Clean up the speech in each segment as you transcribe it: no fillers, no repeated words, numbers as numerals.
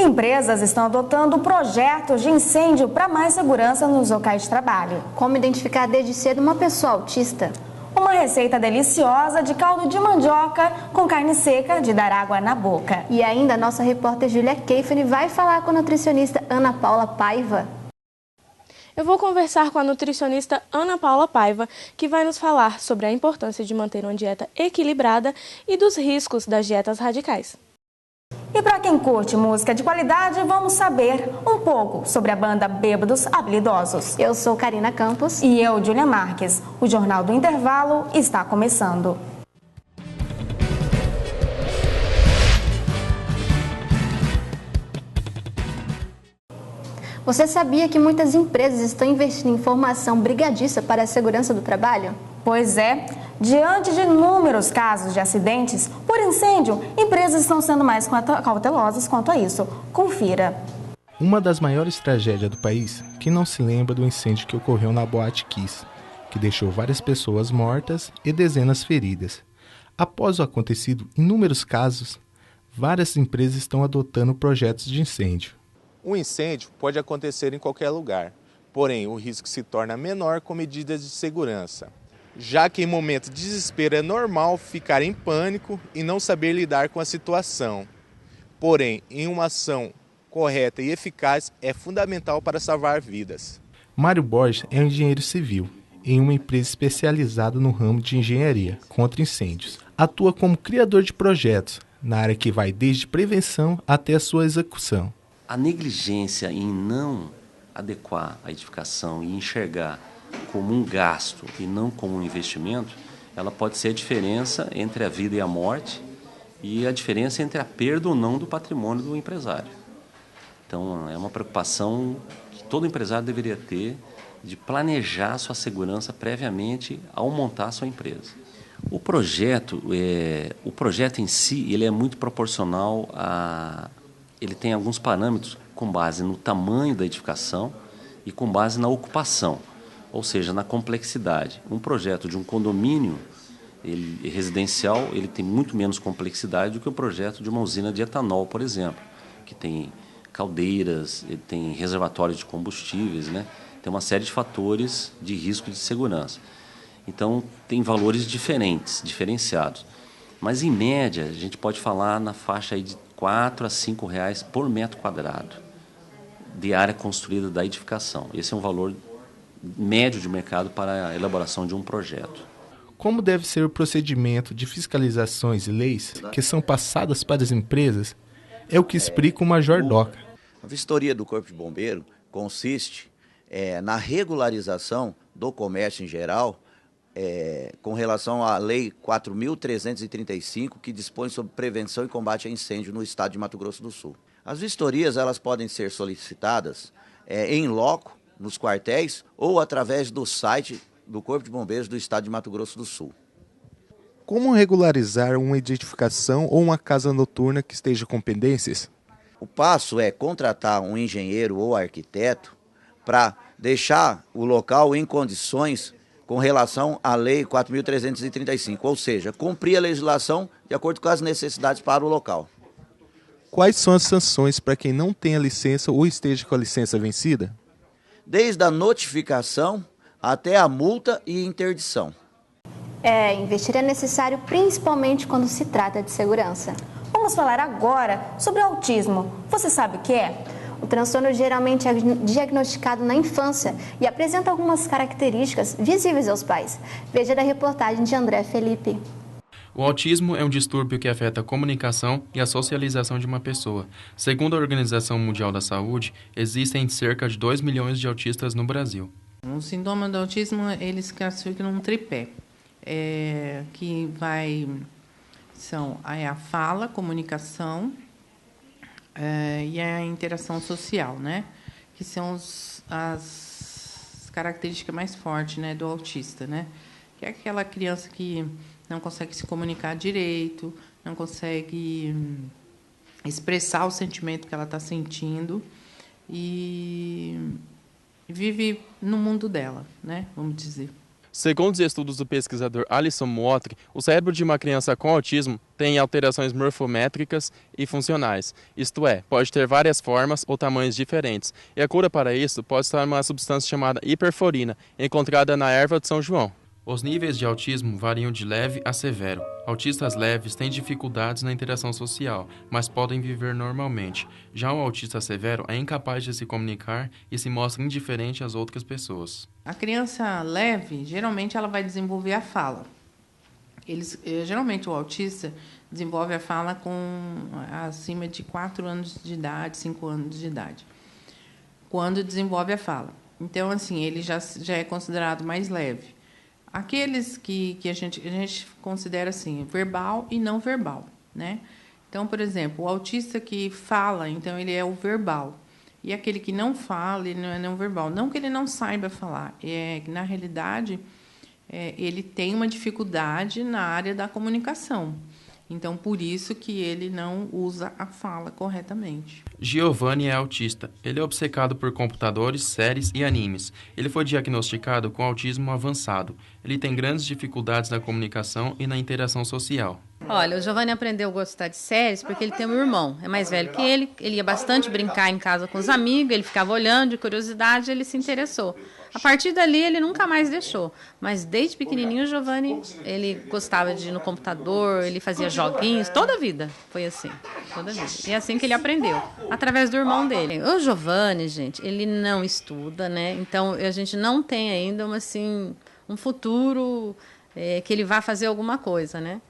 Empresas estão adotando projetos de incêndio para mais segurança nos locais de trabalho. Como identificar desde cedo uma pessoa autista? Uma receita deliciosa de caldo de mandioca com carne seca de dar água na boca. E ainda a nossa repórter Júlia Keifani vai falar com a nutricionista Ana Paula Paiva. Eu vou conversar com a nutricionista Ana Paula Paiva, que vai nos falar sobre a importância de manter uma dieta equilibrada e dos riscos das dietas radicais. E para quem curte música de qualidade, vamos saber um pouco sobre a banda Bêbados Habilidosos. Eu sou Karina Campos. E eu, Júlia Marques. O Jornal do Intervalo está começando. Você sabia que muitas empresas estão investindo em formação brigadiça para a segurança do trabalho? Pois é, diante de inúmeros casos de acidentes por incêndio, empresas estão sendo mais cautelosas quanto a isso. Confira. Uma das maiores tragédias do país, quem não se lembra do incêndio que ocorreu na Boate Kiss, que deixou várias pessoas mortas e dezenas feridas. Após o acontecido, inúmeros casos, várias empresas estão adotando projetos de incêndio. Um incêndio pode acontecer em qualquer lugar, porém o risco se torna menor com medidas de segurança, já que em momento de desespero é normal ficar em pânico e não saber lidar com a situação. Porém, em uma ação correta e eficaz é fundamental para salvar vidas. Mário Borges é um engenheiro civil em uma empresa especializada no ramo de engenharia contra incêndios. Atua como criador de projetos, na área que vai desde prevenção até a sua execução. A negligência em não adequar a edificação e enxergar como um gasto e não como um investimento, ela pode ser a diferença entre a vida e a morte e a diferença entre a perda ou não do patrimônio do empresário. Então, é uma preocupação que todo empresário deveria ter de planejar sua segurança previamente ao montar a sua empresa. O projeto em si, ele é muito proporcional a... Ele tem alguns parâmetros com base no tamanho da edificação e com base na ocupação, ou seja, na complexidade. Um projeto de um condomínio residencial, ele tem muito menos complexidade do que o projeto de uma usina de etanol, por exemplo, que tem caldeiras, ele tem reservatórios de combustíveis, né? Tem uma série de fatores de risco de segurança. Então, tem valores diferenciados. Mas, em média, a gente pode falar na faixa aí de R$ 4 a R$ 5 por metro quadrado de área construída da edificação. Esse é um valor médio de mercado para a elaboração de um projeto. Como deve ser o procedimento de fiscalizações e leis que são passadas para as empresas, é o que explica o Major Doca. A vistoria do Corpo de Bombeiro consiste na regularização do comércio em geral, com relação à Lei 4.335, que dispõe sobre prevenção e combate a incêndio no estado de Mato Grosso do Sul. As vistorias elas podem ser solicitadas em loco, nos quartéis, ou através do site do Corpo de Bombeiros do estado de Mato Grosso do Sul. Como regularizar uma edificação ou uma casa noturna que esteja com pendências? O passo é contratar um engenheiro ou arquiteto para deixar o local em condições com relação à Lei 4.335, ou seja, cumprir a legislação de acordo com as necessidades para o local. Quais são as sanções para quem não tem a licença ou esteja com a licença vencida? Desde a notificação até a multa e interdição. Investir é necessário principalmente quando se trata de segurança. Vamos falar agora sobre o autismo. Você sabe o que é? O transtorno geralmente é diagnosticado na infância e apresenta algumas características visíveis aos pais. Veja da reportagem de André Felipe. O autismo é um distúrbio que afeta a comunicação e a socialização de uma pessoa. Segundo a Organização Mundial da Saúde, existem cerca de 2 milhões de autistas no Brasil. O sintoma do autismo, eles classificam num tripé, são a fala, comunicação e a interação social, né? Que são as características mais fortes, né, do autista, né? Que é aquela criança que não consegue se comunicar direito, não consegue expressar o sentimento que ela está sentindo e vive no mundo dela, né? Vamos dizer. Segundo os estudos do pesquisador Alisson Mottri, o cérebro de uma criança com autismo tem alterações morfométricas e funcionais, isto é, pode ter várias formas ou tamanhos diferentes, e a cura para isso pode estar uma substância chamada hiperforina, encontrada na erva de São João. Os níveis de autismo variam de leve a severo. Autistas leves têm dificuldades na interação social, mas podem viver normalmente. Já o autista severo é incapaz de se comunicar e se mostra indiferente às outras pessoas. A criança leve, geralmente, ela vai desenvolver a fala. Geralmente, o autista desenvolve a fala com acima de 4 anos de idade, 5 anos de idade, quando desenvolve a fala. Então, assim, ele já é considerado mais leve. Aqueles que a gente considera assim, verbal e não verbal, né? Então, por exemplo, o autista que fala, então ele é o verbal. E aquele que não fala, ele não é não verbal. Não que ele não saiba falar, na realidade, ele tem uma dificuldade na área da comunicação. Então, por isso que ele não usa a fala corretamente. Giovanni é autista. Ele é obcecado por computadores, séries e animes. Ele foi diagnosticado com autismo avançado. Ele tem grandes dificuldades na comunicação e na interação social. Olha, o Giovanni aprendeu a gostar de séries porque ele tem um irmão, é mais velho que ele ia bastante brincar em casa com os amigos, ele ficava olhando, de curiosidade, ele se interessou. A partir dali, ele nunca mais deixou. Mas desde pequenininho, o Giovanni, ele gostava de ir no computador, ele fazia joguinhos, toda a vida foi assim, toda a vida. E é assim que ele aprendeu, através do irmão dele. O Giovanni, gente, ele não estuda, né? Então, a gente não tem ainda, um futuro que ele vá fazer alguma coisa, né?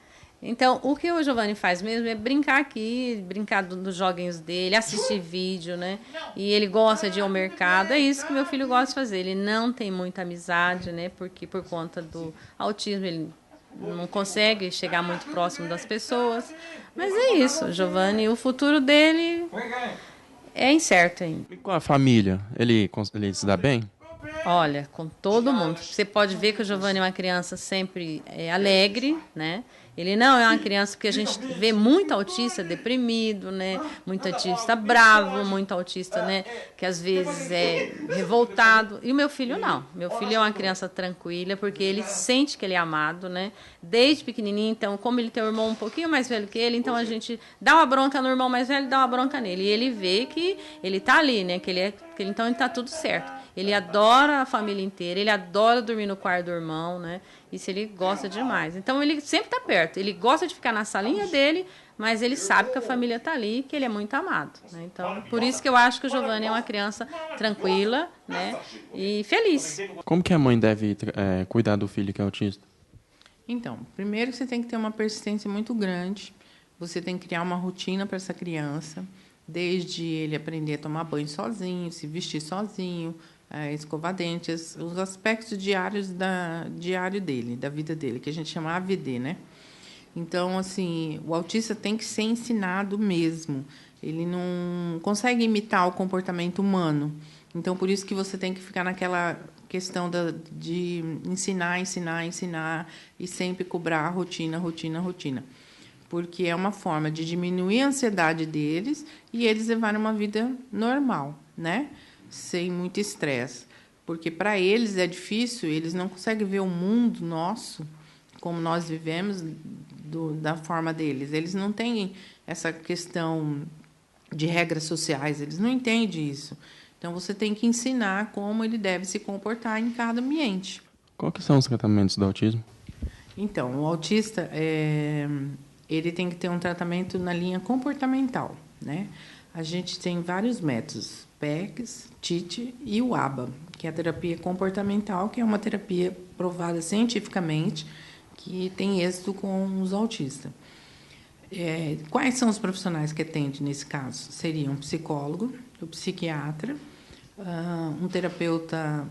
Então, o que o Giovanni faz mesmo é brincar aqui, brincar dos joguinhos dele, assistir vídeo, né? E ele gosta de ir ao mercado, é isso que meu filho gosta de fazer. Ele não tem muita amizade, né? Porque por conta do autismo ele não consegue chegar muito próximo das pessoas. Mas é isso, o Giovanni, o futuro dele é incerto ainda. E com a família, ele se dá bem? Olha, com todo mundo. Você pode ver que o Giovanni é uma criança sempre alegre, né? Ele não é uma criança que a gente vê muito autista deprimido, né? Muito autista bravo, muito autista, né? Que às vezes é revoltado. E o meu filho não. Meu filho é uma criança tranquila porque ele sente que ele é amado, né? Desde pequenininho, então, como ele tem um irmão um pouquinho mais velho que ele, então a gente dá uma bronca no irmão mais velho e dá uma bronca nele. E ele vê que ele tá ali, né? Então ele tá tudo certo. Ele adora a família inteira, ele adora dormir no quarto do irmão, né? Isso ele gosta demais. Então, ele sempre está perto. Ele gosta de ficar na salinha dele, mas ele sabe que a família está ali e que ele é muito amado, né? Então, por isso que eu acho que o Giovanni é uma criança tranquila, né? E feliz. Como que a mãe deve cuidar do filho que é autista? Então, primeiro você tem que ter uma persistência muito grande. Você tem que criar uma rotina para essa criança, desde ele aprender a tomar banho sozinho, se vestir sozinho, escovar dentes, os aspectos diários diário dele, da vida dele, que a gente chama AVD, né? Então, assim, o autista tem que ser ensinado mesmo. Ele não consegue imitar o comportamento humano. Então, por isso que você tem que ficar naquela questão de ensinar e sempre cobrar rotina. Porque é uma forma de diminuir a ansiedade deles e eles levarem uma vida normal, né? Sem muito estresse. Porque para eles é difícil, eles não conseguem ver o mundo nosso como nós vivemos da forma deles. Eles não têm essa questão de regras sociais, eles não entendem isso. Então, você tem que ensinar como ele deve se comportar em cada ambiente. Qual que são os tratamentos do autismo? Então, o autista, ele tem que ter um tratamento na linha comportamental, né? A gente tem vários métodos, PECs, TIT e o ABA, que é a terapia comportamental, que é uma terapia provada cientificamente, que tem êxito com os autistas. Quais são os profissionais que atendem nesse caso? Seriam um psicólogo, um psiquiatra, um terapeuta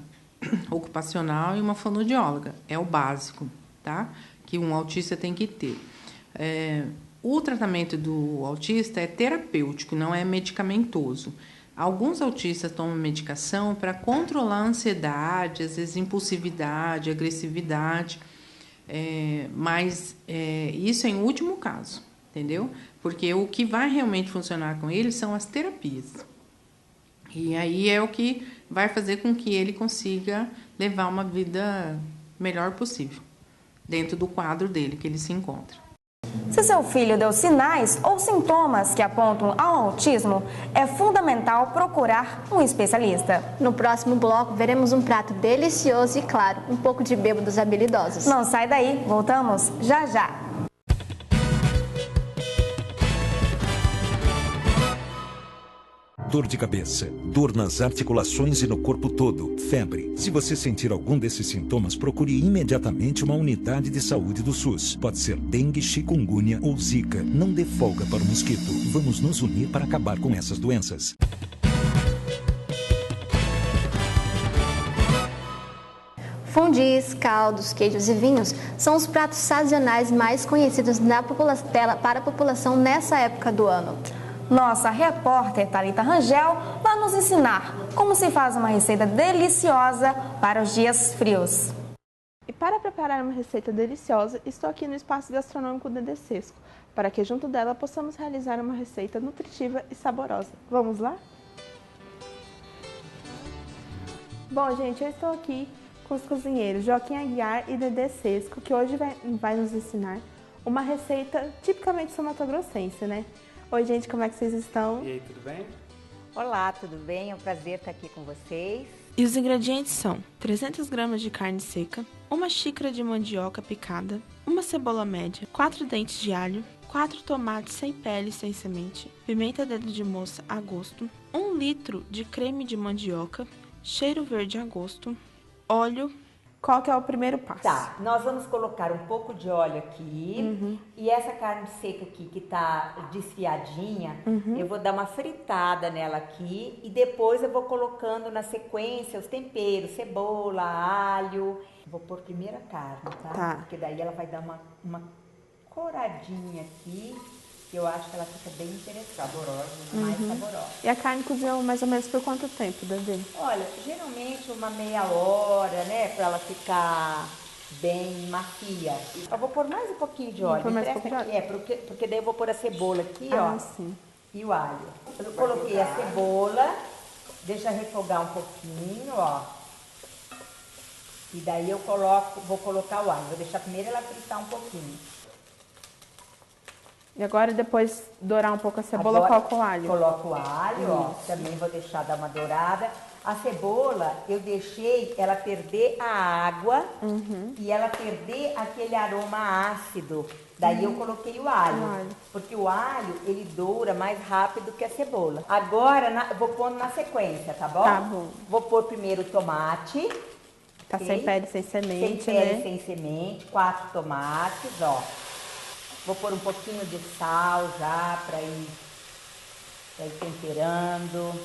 ocupacional e uma fonoaudióloga. É o básico, tá? Que um autista tem que ter. O tratamento do autista é terapêutico, não é medicamentoso. Alguns autistas tomam medicação para controlar a ansiedade, às vezes impulsividade, agressividade, mas isso é em último caso, entendeu? Porque o que vai realmente funcionar com ele são as terapias. E aí é o que vai fazer com que ele consiga levar uma vida melhor possível, dentro do quadro dele que ele se encontra. Se seu filho deu sinais ou sintomas que apontam ao autismo, é fundamental procurar um especialista. No próximo bloco, veremos um prato delicioso e, claro, um pouco de bêbados habilidosos. Não sai daí, voltamos já já. Dor de cabeça, dor nas articulações e no corpo todo, febre. Se você sentir algum desses sintomas, procure imediatamente uma unidade de saúde do SUS. Pode ser dengue, chikungunya ou zika. Não dê folga para o mosquito. Vamos nos unir para acabar com essas doenças. Fondis, caldos, queijos e vinhos são os pratos sazonais mais conhecidos para a população nessa época do ano. Nossa repórter Thalita Rangel vai nos ensinar como se faz uma receita deliciosa para os dias frios. E para preparar uma receita deliciosa, estou aqui no Espaço Gastronômico Dedê Sesco, para que junto dela possamos realizar uma receita nutritiva e saborosa. Vamos lá? Bom, gente, eu estou aqui com os cozinheiros Joaquim Aguiar e Dedê Sesco, que hoje vai nos ensinar uma receita tipicamente somatogrossense, né? Oi, gente, como é que vocês estão? E aí, tudo bem? Olá, tudo bem? É um prazer estar aqui com vocês. E os ingredientes são 300 gramas de carne seca, uma xícara de mandioca picada, uma cebola média, 4 dentes de alho, 4 tomates sem pele e sem semente, pimenta dedo de moça a gosto, 1 litro de creme de mandioca, cheiro verde a gosto, óleo. Qual que é o primeiro passo? Tá, nós vamos colocar um pouco de óleo aqui e essa carne seca aqui que tá desfiadinha, eu vou dar uma fritada nela aqui e depois eu vou colocando na sequência os temperos, cebola, alho. Vou pôr primeiro a carne, tá? Porque daí ela vai dar uma coradinha aqui. Eu acho que ela fica bem interessante, saborosa, mais saborosa. E a carne cozinhou mais ou menos por quanto tempo, Dedê? Olha, geralmente uma meia hora, né, pra ela ficar bem macia. Eu vou pôr mais um pouquinho de óleo. Porque daí eu vou pôr a cebola aqui, ó. Sim. E o alho. Eu coloquei a cebola, deixa refogar um pouquinho, ó. E daí eu vou colocar o alho. Vou deixar primeiro ela fritar um pouquinho. E agora, depois dourar um pouco a cebola, coloca o alho. Coloco o alho, ó. Também vou deixar dar uma dourada. A cebola, eu deixei ela perder a água e ela perder aquele aroma ácido. Daí eu coloquei o alho. Porque o alho, ele doura mais rápido que a cebola. Agora, vou pôr na sequência, tá bom? Tá bom. Vou pôr primeiro o tomate. Tá sem pele, sem semente, sem pele, sem semente. 4 tomates, ó. Vou pôr um pouquinho de sal já para ir temperando.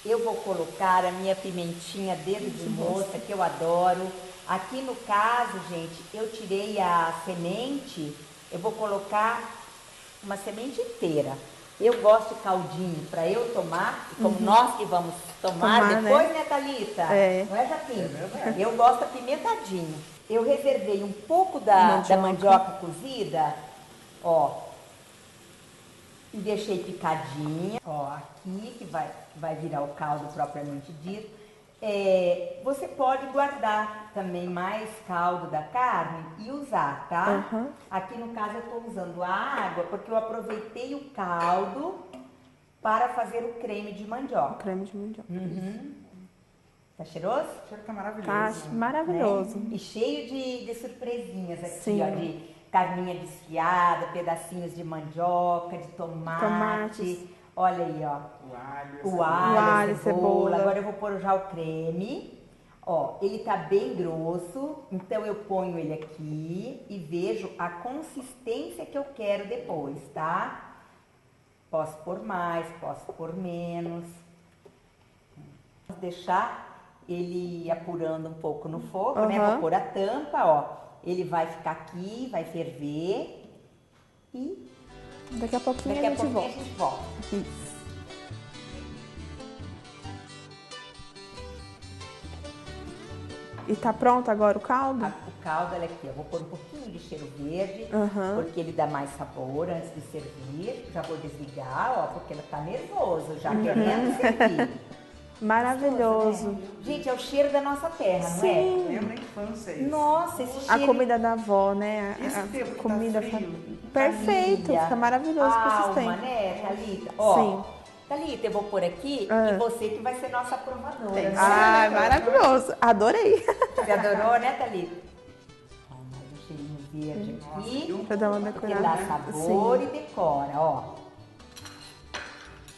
Eu vou colocar a minha pimentinha dedo de moça, que eu adoro. Aqui no caso, gente, eu tirei a semente, eu vou colocar uma semente inteira. Eu gosto de caldinho para eu tomar, como nós que vamos tomar depois, né, Thalita? Não é, Jaquim? Eu gosto apimentadinho. Eu reservei um pouco da mandioca cozida, ó, e deixei picadinha, ó, aqui, que vai virar o caldo propriamente dito. Você pode guardar também mais caldo da carne e usar, tá? Aqui no caso eu tô usando a água, porque eu aproveitei o caldo para fazer o creme de mandioca. O creme de mandioca. Tá cheiroso? O cheiro tá maravilhoso. Tá maravilhoso. Né? E cheio de surpresinhas aqui, Sim. ó, de carninha desfiada, pedacinhos de mandioca, de tomate. Olha aí, ó. O alho, a cebola. Agora eu vou pôr já o creme. Ó, ele tá bem grosso, então eu ponho ele aqui e vejo a consistência que eu quero depois, tá? Posso pôr mais, posso pôr menos. Vou deixar ele apurando um pouco no fogo, né? Vou pôr a tampa, ó. Ele vai ficar aqui, vai ferver e daqui a pouquinho a gente volta. Isso. E tá pronto agora o caldo? O caldo, olha aqui, eu vou pôr um pouquinho de cheiro verde, porque ele dá mais sabor antes de servir. Já vou desligar, ó, porque ele tá nervoso, já querendo servir. Maravilhoso. Né? Gente, é o cheiro da nossa terra, não é? Sim. Lembra a infância isso. Nossa, esse cheiro... A comida da avó, né? Esse A tempo que comida tá frio. perfeito, Família. fica maravilhoso pra Alma, vocês. né, Thalita? Ó, Sim. Thalita, eu vou pôr aqui e você que vai ser nossa aprovadora. Né? Ah, maravilhoso. Adorei. Você adorou, né, Thalita? Ó, mais um cheirinho verde aqui. Pra dar uma Porque decorada. dá sabor e decora, ó.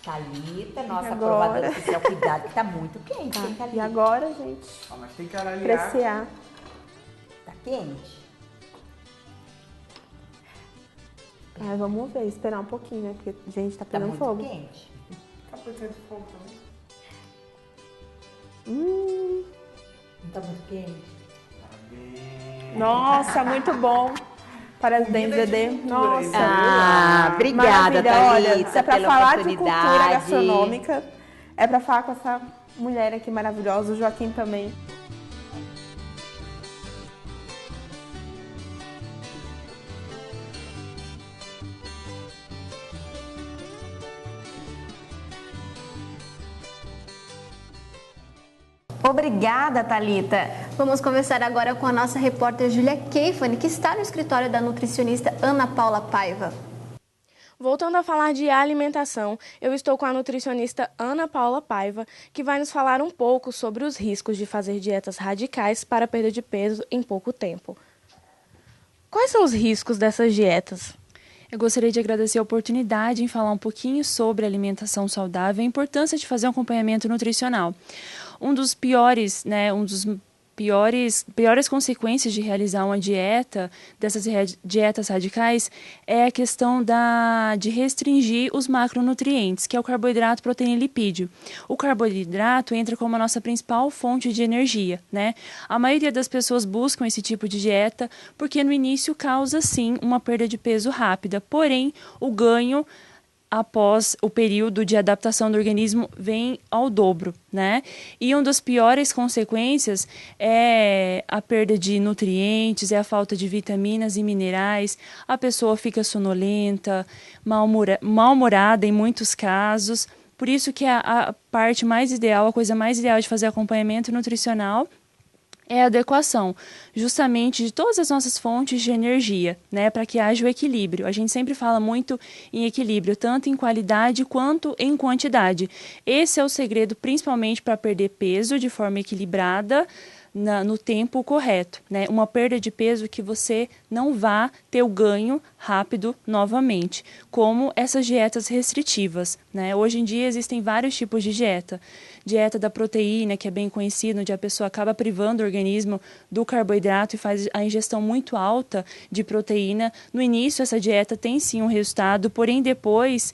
Thalita, nossa aprovadora oficial. Cuidado, que tá muito quente, hein, Thalita? E agora, gente? Mas tem que aralhar. Apreciar. Tá quente? Vamos ver, esperar um pouquinho, né? Porque, gente, tá pegando muito fogo. Quente. Tá pegando fogo também. Não tá muito quente? Nossa, muito bom. Parabéns, Dedê. Nossa. Obrigada, Maravilha. Olha, Thalita, se é pra pela falar de oportunidade. cultura gastronômica, é pra falar com essa mulher aqui maravilhosa, o Joaquim também. Obrigada, Thalita. Vamos conversar agora com a nossa repórter Júlia Keifani, que está no escritório da nutricionista Ana Paula Paiva. Voltando a falar de alimentação, eu estou com a nutricionista Ana Paula Paiva, que vai nos falar um pouco sobre os riscos de fazer dietas radicais para a perda de peso em pouco tempo. Quais são os riscos dessas dietas? Eu gostaria de agradecer a oportunidade em falar um pouquinho sobre alimentação saudável e a importância de fazer um acompanhamento nutricional. Um dos piores consequências de realizar uma dieta, dessas dietas radicais, é a questão de restringir os macronutrientes, que é o carboidrato, proteína e lipídio. O carboidrato entra como a nossa principal fonte de energia, né? A maioria das pessoas buscam esse tipo de dieta porque no início causa, sim, uma perda de peso rápida, porém, o ganho após o período de adaptação do organismo vem ao dobro, né? E uma das piores consequências é a perda de nutrientes, é a falta de vitaminas e minerais, a pessoa fica sonolenta, mal-humorada em muitos casos. Por isso que a parte mais ideal, a coisa mais ideal de fazer acompanhamento nutricional é a adequação, justamente de todas as nossas fontes de energia, né, para que haja o equilíbrio. A gente sempre fala muito em equilíbrio, tanto em qualidade quanto em quantidade. Esse é o segredo, principalmente para perder peso de forma equilibrada, no tempo correto, né? Uma perda de peso que você não vá ter o ganho rápido novamente, como essas dietas restritivas, né? Hoje em dia existem vários tipos de dieta. Dieta da proteína, que é bem conhecida, onde a pessoa acaba privando o organismo do carboidrato e faz a ingestão muito alta de proteína. No início, essa dieta tem sim um resultado, porém depois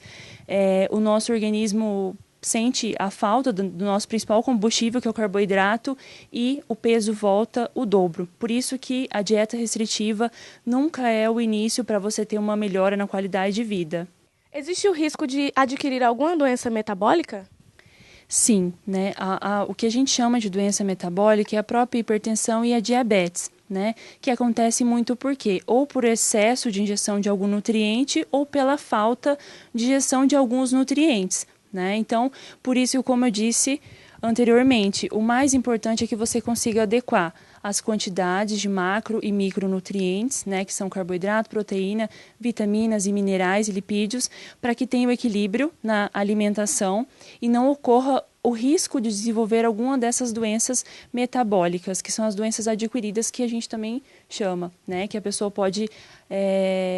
o nosso organismo sente a falta do nosso principal combustível, que é o carboidrato, e o peso volta o dobro. Por isso que a dieta restritiva nunca é o início para você ter uma melhora na qualidade de vida. Existe o risco de adquirir alguma doença metabólica? Sim, né? O que a gente chama de doença metabólica é a própria hipertensão e a diabetes, né? Que acontece muito por quê? Ou por excesso de ingestão de algum nutriente ou pela falta de ingestão de alguns nutrientes, né? Então, por isso, como eu disse anteriormente, o mais importante é que você consiga adequar as quantidades de macro e micronutrientes, né, que são carboidrato, proteína, vitaminas e minerais e lipídios, para que tenha o equilíbrio na alimentação e não ocorra o risco de desenvolver alguma dessas doenças metabólicas, que são as doenças adquiridas que a gente também chama, né, que a pessoa pode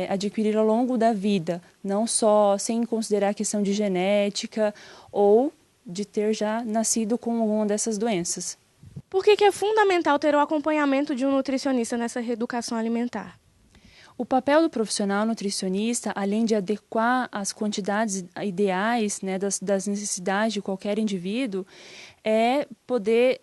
adquirir ao longo da vida, não só sem considerar a questão de genética ou de ter já nascido com alguma dessas doenças. Por que é fundamental ter o acompanhamento de um nutricionista nessa reeducação alimentar? O papel do profissional nutricionista, além de adequar as quantidades ideais, né, das necessidades de qualquer indivíduo, é poder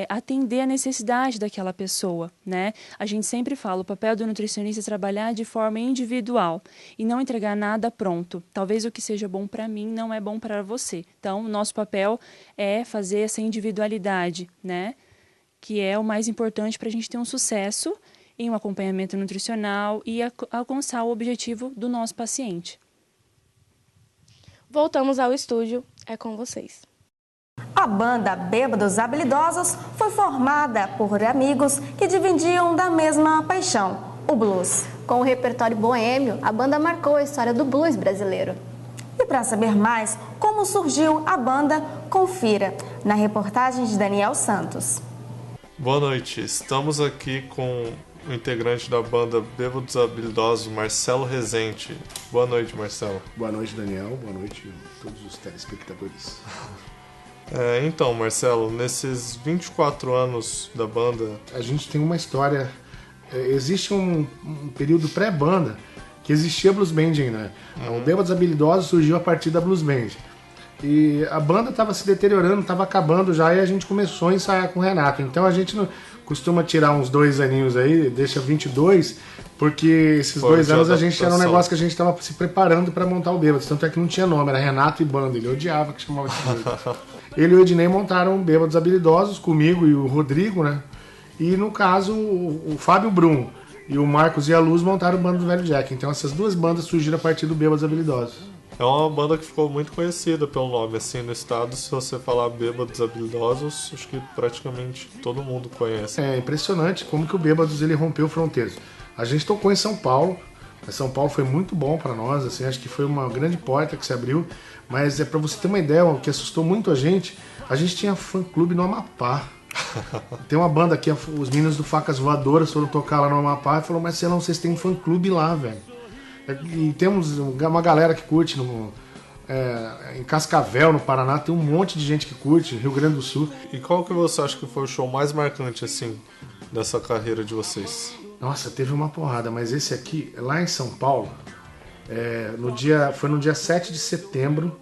atender a necessidade daquela pessoa, né? A gente sempre fala, o papel do nutricionista é trabalhar de forma individual e não entregar nada pronto. Talvez o que seja bom para mim não é bom para você. Então, o nosso papel é fazer essa individualidade, né? Que é o mais importante para a gente ter um sucesso em um acompanhamento nutricional e alcançar o objetivo do nosso paciente. Voltamos ao estúdio, é com vocês. A banda Bêbados Habilidosos foi formada por amigos que dividiam da mesma paixão, o blues. Com o repertório boêmio, a banda marcou a história do blues brasileiro. E para saber mais como surgiu a banda, confira na reportagem de Daniel Santos. Boa noite, estamos aqui com o integrante da banda Bêbados Habilidosos, Marcelo Rezende. Boa noite, Marcelo. Boa noite, Daniel. Boa noite a todos os telespectadores. Então, Marcelo, nesses 24 anos da banda... A gente tem uma história... Existe um período pré-banda que existia Blues Band ainda, né? O Bêbados Habilidosos surgiu a partir da Blues Band. E a banda estava se deteriorando, estava acabando já, e a gente começou a ensaiar com o Renato. Então a gente não costuma tirar uns 2 aninhos aí, deixa 22, porque esses 2 anos a gente era um negócio que a gente estava se preparando para montar o Bêbados. Tanto é que não tinha nome, era Renato e banda, ele odiava que chamava de banda. Ele e o Ednei montaram Bêbados Habilidosos, comigo e o Rodrigo, né? E no caso, o Fábio Brum e o Marcos e a Luz montaram o Banda do Velho Jack. Então essas 2 bandas surgiram a partir do Bêbados Habilidosos. É uma banda que ficou muito conhecida pelo nome, assim, no estado. Se você falar Bêbados Habilidosos, acho que praticamente todo mundo conhece. É impressionante como que o Bêbados ele rompeu fronteiras. A gente tocou em São Paulo. São Paulo foi muito bom para nós, assim, acho que foi uma grande porta que se abriu. Mas para você ter uma ideia, o que assustou muito a gente tinha fã-clube no Amapá. Tem uma banda aqui, os meninos do Facas Voadoras foram tocar lá no Amapá e falou, mas sei lá, vocês têm um fã-clube lá, velho. E temos uma galera que curte em Cascavel, no Paraná, tem um monte de gente que curte, Rio Grande do Sul. E qual que você acha que foi o show mais marcante, assim, dessa carreira de vocês? Nossa, teve uma porrada, mas esse aqui, lá em São Paulo, foi no dia 7 de setembro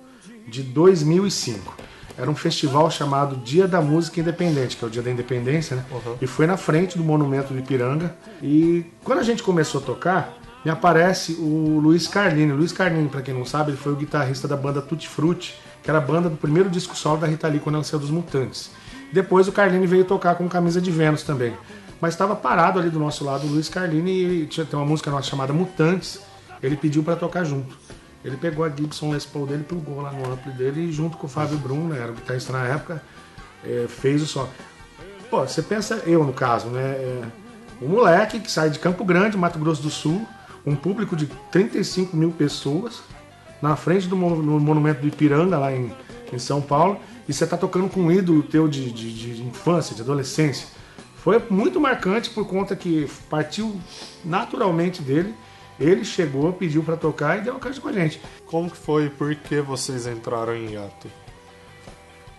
de 2005. Era um festival chamado Dia da Música Independente, que é o Dia da Independência, né? Uhum. E foi na frente do Monumento do Ipiranga. E quando a gente começou a tocar, me aparece o Luiz Carlini. Luiz Carlini, pra quem não sabe, ele foi o guitarrista da banda Tutti Frutti, que era a banda do primeiro disco solo da Rita Lee, quando ela saiu dos Mutantes. Depois o Carlini veio tocar com Camisa de Vênus também. Mas estava parado ali do nosso lado o Luiz Carlini e tem uma música nossa chamada Mutantes, ele pediu para tocar junto. Ele pegou a Gibson Les Paul dele, plugou lá no ampli dele e junto com o Fábio Brum, né, era o guitarrista na época, fez o som. Pô, você pensa, eu no caso, né, um moleque que sai de Campo Grande, Mato Grosso do Sul, um público de 35 mil pessoas, na frente do Monumento do Ipiranga, lá em São Paulo, e você tá tocando com um ídolo teu de infância, de adolescência. Foi muito marcante por conta que partiu naturalmente dele. Ele chegou, pediu para tocar e deu uma caixa com a gente. Como que foi e por que vocês entraram em hiato?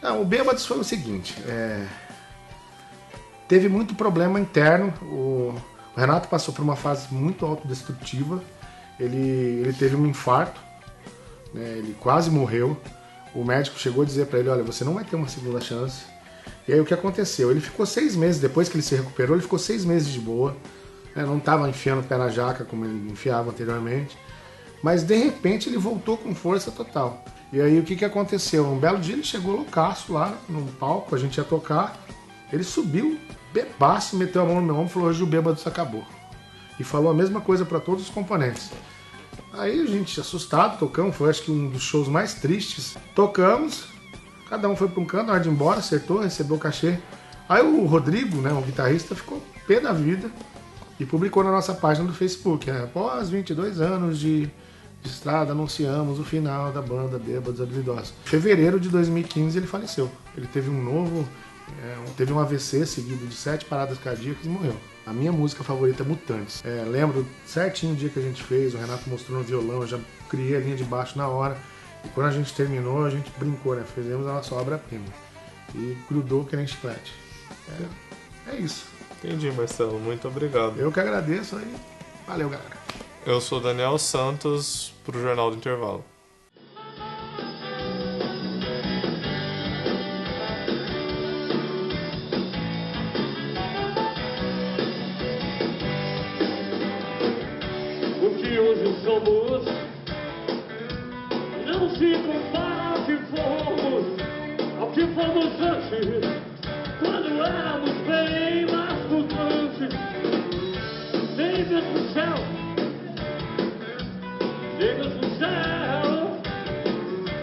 Não, o Bêbados foi o seguinte, teve muito problema interno, o Renato passou por uma fase muito autodestrutiva, ele teve um infarto, né, ele quase morreu, o médico chegou a dizer para ele, olha, você não vai ter uma segunda chance. E aí o que aconteceu? Ele ficou 6 meses, depois que ele se recuperou, ele ficou 6 meses de boa, não estava enfiando o pé na jaca como ele enfiava anteriormente, mas de repente ele voltou com força total. E aí o que aconteceu? Um belo dia ele chegou loucaço lá no palco, a gente ia tocar, ele subiu, bebaço, meteu a mão no meu ombro e falou, hoje o Bêbados acabou. E falou a mesma coisa para todos os componentes. Aí a gente, assustado, tocamos, foi acho que um dos shows mais tristes. Tocamos, cada um foi para um canto, na hora de ir embora, acertou, recebeu o cachê. Aí o Rodrigo, né, o guitarrista, ficou pé da vida e publicou na nossa página do Facebook. Após 22 anos de estrada, anunciamos o final da banda Bêbados Habilidosos. Em fevereiro de 2015 ele faleceu. Ele teve teve um AVC seguido de 7 paradas cardíacas e morreu. A minha música favorita é Mutantes. Lembro certinho o dia que a gente fez, o Renato mostrou no violão, eu já criei a linha de baixo na hora. E quando a gente terminou, a gente brincou, né? Fizemos a nossa obra-prima. E grudou que nem chiclete. É isso. Entendi, Marcelo. Muito obrigado. Eu que agradeço aí. Valeu, galera. Eu sou Daniel Santos, pro Jornal do Intervalo. O que hoje somos não se compara ao que fomos antes, quando éramos bem mais mutantes. Nem Deus no céu,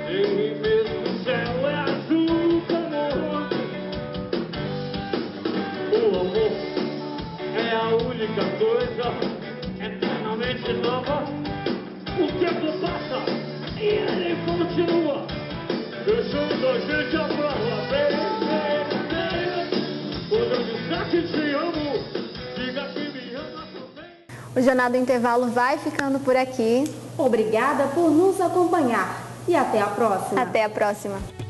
nem mesmo no céu é azul. única coisa eternamente nova. O tempo passa e ele continua, deixando a gente à prova. Quando eu disser que te amo, diga que me ama também. O Jornal do Intervalo vai ficando por aqui. Obrigada por nos acompanhar e até a próxima. Até a próxima.